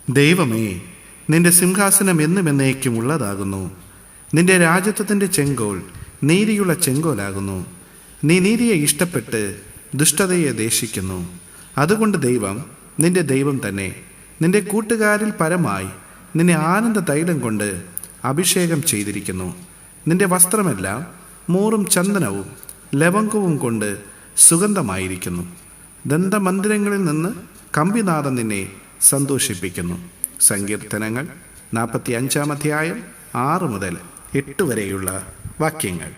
ദൈവമേ, നിന്റെ സിംഹാസനം എന്നും എന്നേക്കും ഉള്ളതാകുന്നു. നിന്റെ രാജത്വത്തിൻ്റെ ചെങ്കോൽ നീതിയുള്ള ചെങ്കോലാകുന്നു. നീ നീതിയെ ഇഷ്ടപ്പെട്ട് ദുഷ്ടതയെ ദേഷിക്കുന്നു. അതുകൊണ്ട് ദൈവം നിന്റെ ദൈവം തന്നെ. നിന്റെ കൂട്ടുകാരിൽ പരമായി നിന്നെ ആനന്ദ തൈലം കൊണ്ട് അഭിഷേകം ചെയ്തിരിക്കുന്നു. നിന്റെ വസ്ത്രമെല്ലാം മൂറും ചന്ദനവും ലവംഗവും കൊണ്ട് സുഗന്ധമായിരിക്കുന്നു. ദന്തമന്ദിരങ്ങളിൽ നിന്ന് കമ്പിനാദം നിന്നെ സന്തോഷിപ്പിക്കുന്നു. സങ്കീർത്തനങ്ങൾ 45 അധ്യായം 6 മുതൽ 8 വരെയുള്ള വാക്യങ്ങൾ.